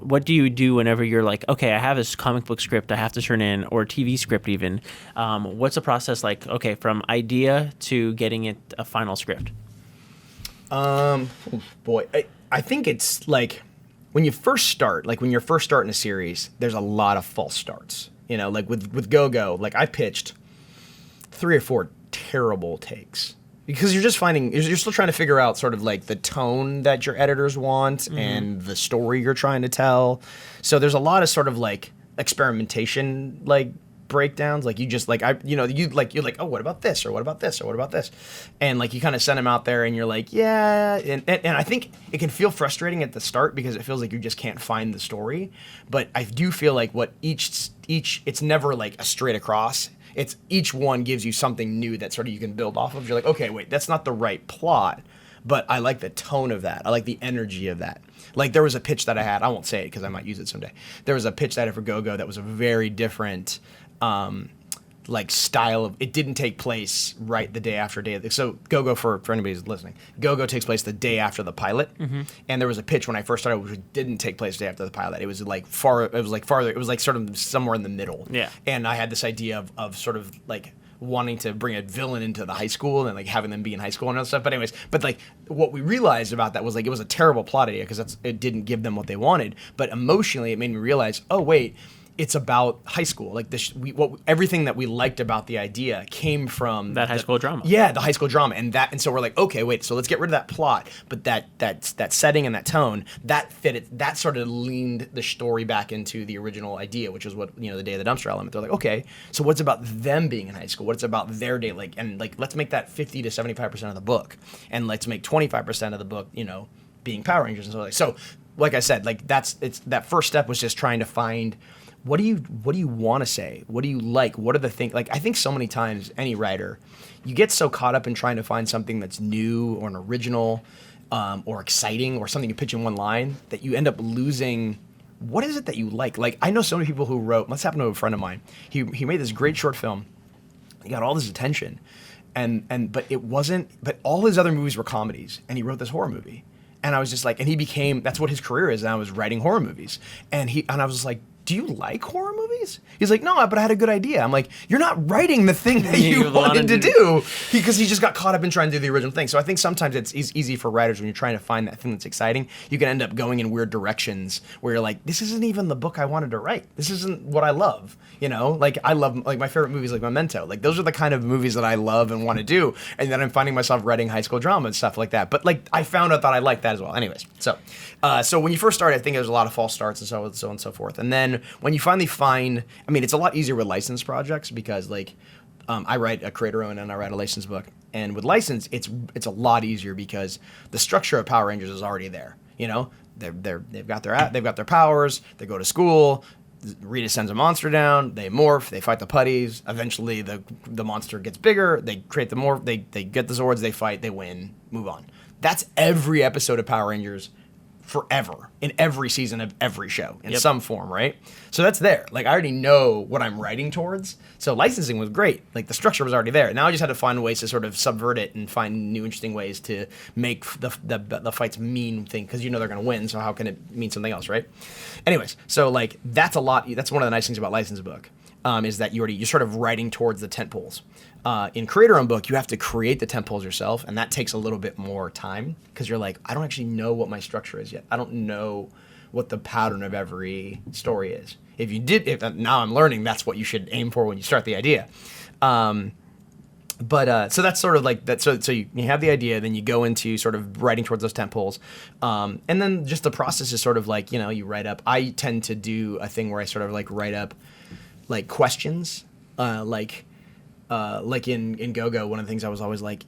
what do you do whenever you're like, okay, I have this comic book script I have to turn in, or TV script even? What's the process like? Okay, from idea to getting it a final script. I think it's like when you first start, like when you're first starting a series, there's a lot of false starts. You know, like with Go-Go, like I pitched 3 or 4 terrible takes. Because you're just finding, you're still trying to figure out sort of like the tone that your editors want and the story you're trying to tell. So there's a lot of sort of like experimentation, like breakdowns. Like you just like, you're like, oh, what about this? Or what about this? Or what about this? And like you kind of send them out there and you're like, yeah. And I think it can feel frustrating at the start because it feels like you just can't find the story. But I do feel like what each it's never like a straight across. It's each one gives you something new that sort of you can build off of. You're like, okay, wait, that's not the right plot, but I like the tone of that. I like the energy of that. Like there was a pitch that I had. I won't say it because I might use it someday. There was a pitch that I had for Go-Go that was a very different like style of. It didn't take place right the day after So Go-Go for anybody who's listening, Go-Go takes place the day after the pilot, and there was a pitch when I first started which didn't take place the day after the pilot. It was like farther. It was like sort of somewhere in the middle. Yeah. And I had this idea of sort of like wanting to bring a villain into the high school and like having them be in high school and all that stuff. But anyways, like what we realized about that was like it was a terrible plot idea because it didn't give them what they wanted. But emotionally, it made me realize, oh wait. It's about high school. Like this, everything that we liked about the idea came from That high school drama. Yeah, the high school drama, and so we're like, okay, wait, so let's get rid of that plot, but that setting and that tone that fit it. That sort of leaned the story back into the original idea, which is what the day of the dumpster element. They're like, okay, so what's about them being in high school? What's about their day? Like, and like, let's make that 50 to 75% of the book, and let's make 25% of the book, being Power Rangers and so like. So, like I said, like that first step was just trying to find. What do you want to say? What do you like? What are the things? Like I think so many times, any writer, you get so caught up in trying to find something that's new or an original, or exciting or something you pitch in one line that you end up losing. What is it that you like? Like I know so many people who wrote. This happened to a friend of mine. He made this great short film. He got all this attention, but it wasn't. But all his other movies were comedies, and he wrote this horror movie. And I was just like, and he became. That's what his career is. And I was writing horror movies, and I was just like. Do you like horror movies? He's like, no, but I had a good idea. I'm like, you're not writing the thing that you wanted to do because he just got caught up in trying to do the original thing. So I think sometimes it's easy for writers when you're trying to find that thing that's exciting. You can end up going in weird directions where you're like, this isn't even the book I wanted to write. This isn't what I love. Like I love like my favorite movies like Memento. Like those are the kind of movies that I love and want to do. And then I'm finding myself writing high school drama and stuff like that. But like I found out that I liked that as well. Anyways, so when you first start, I think there's a lot of false starts and so on and so forth. And then when you finally find, I mean, it's a lot easier with licensed projects because like I write a creator-owned and I write a licensed book. And with license, it's a lot easier because the structure of Power Rangers is already there. They've got their powers. They go to school. Rita sends a monster down. They morph. They fight the putties. Eventually, the monster gets bigger. They create the morph. They get the Zords. They fight. They win. Move on. That's every episode of Power Rangers forever in every season of every show in some form, right? So that's there. Like I already know what I'm writing towards. So licensing was great. Like the structure was already there. Now I just had to find ways to sort of subvert it and find new interesting ways to make the fights mean thing because they're going to win. So how can it mean something else, right? Anyways, so like that's a lot. That's one of the nice things about licensed book. Is that you're sort of writing towards the tent poles. In creator-owned book, you have to create the tent poles yourself, and that takes a little bit more time because you're like, I don't actually know what my structure is yet. I don't know what the pattern of every story is. If now I'm learning, that's what you should aim for when you start the idea. So that's sort of like that. So you have the idea, then you go into sort of writing towards those tent poles, and then just the process is sort of like you write up. I tend to do a thing where I sort of like write up like questions, like in Go-Go, one of the things I was always like,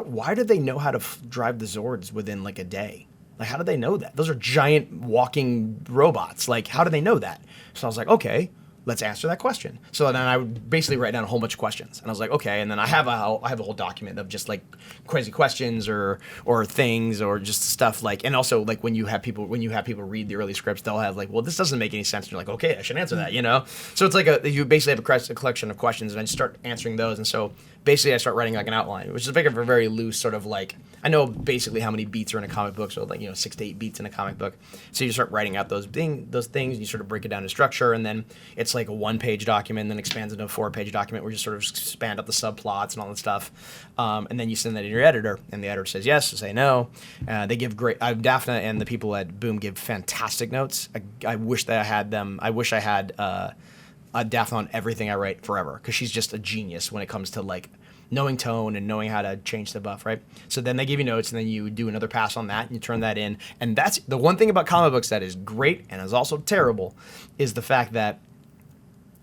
why did they know how to drive the Zords within like a day? Like, how did they know that? Those are giant walking robots. Like, how do they know that? So I was like, okay, let's answer that question. So then I would basically write down a whole bunch of questions, and I was like, okay. And then I have a whole document of just like crazy questions or things or just stuff like. And also like when you have people read the early scripts, they'll have like, well, this doesn't make any sense. And you're like, okay, I should answer that, you know. So it's like you basically have a collection of questions, and I start answering those. And so basically I start writing like an outline, which is like a very loose sort of like, I know basically how many beats are in a comic book, so like 6 to 8 beats in a comic book. So you start writing out those things, and you sort of break it down to structure, and then it's like a 1-page document, then expands into a 4-page document where you sort of expand out the subplots and all that stuff, and then you send that to your editor, and the editor says yes, say no. They give great. Daphne and the people at Boom give fantastic notes. I wish that I had them. I wish I had Daphne on everything I write forever, because she's just a genius when it comes to like knowing tone and knowing how to change the buff, right? So then they give you notes, and then you do another pass on that, and you turn that in. And that's the one thing about comic books that is great and is also terrible, is the fact that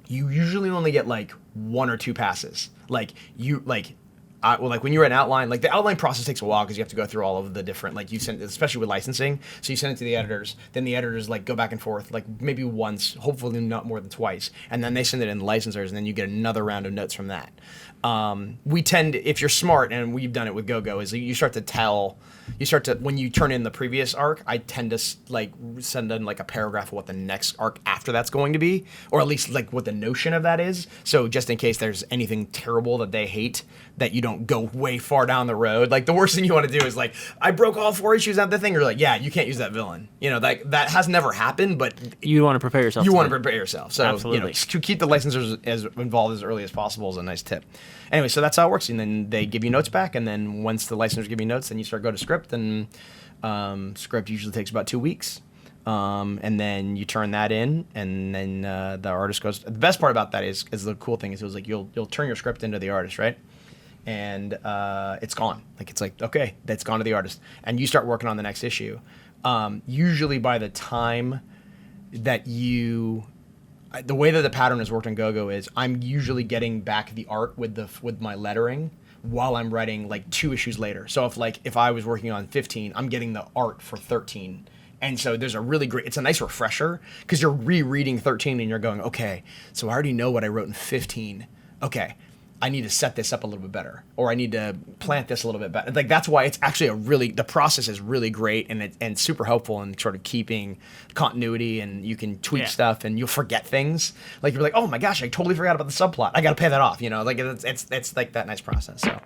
you usually only get like 1 or 2 passes. Like when you write an outline, like the outline process takes a while because you have to go through all of the different, like you send, especially with licensing. So you send it to the editors, then the editors like go back and forth, like maybe once, hopefully not more than twice, and then they send it in the licensors, and then you get another round of notes from that. We tend, if you're smart, and we've done it with GoGo, is you start to when you turn in the previous arc, I tend to like send in like a paragraph of what the next arc after that's going to be, or at least like what the notion of that is. So just in case there's anything terrible that they hate, that you don't go way far down the road. Like the worst thing you want to do is like, I broke all 4 issues out of the thing. You're like, yeah, you can't use that villain. You know, that has never happened, but you want to prepare yourself. You want to prepare yourself. So absolutely. To keep the licensors as involved as early as possible is a nice tip. Anyway, so that's how it works. And then they give you notes back, and then once the licensors give you notes, then you start go to script, and script usually takes about 2 weeks. And then you turn that in, and then the artist goes. The best part about that is the cool thing is it was like you'll turn your script into the artist, right? And it's gone. Like it's like, okay, that's gone to the artist, and you start working on the next issue. Usually by the time that the way that the pattern has worked on GoGo is I'm usually getting back the art with my lettering while I'm writing like 2 issues later. So if I was working on 15, I'm getting the art for 13. And so there's it's a nice refresher, because you're rereading 13 and you're going, okay, so I already know what I wrote in 15. Okay, I need to set this up a little bit better, or I need to plant this a little bit better. Like that's why it's actually the process is really great, and super helpful in sort of keeping continuity, and you can tweak stuff, and you'll forget things. Like you're like, oh my gosh, I totally forgot about the subplot. I got to pay that off. You know, like it's like that nice process. So.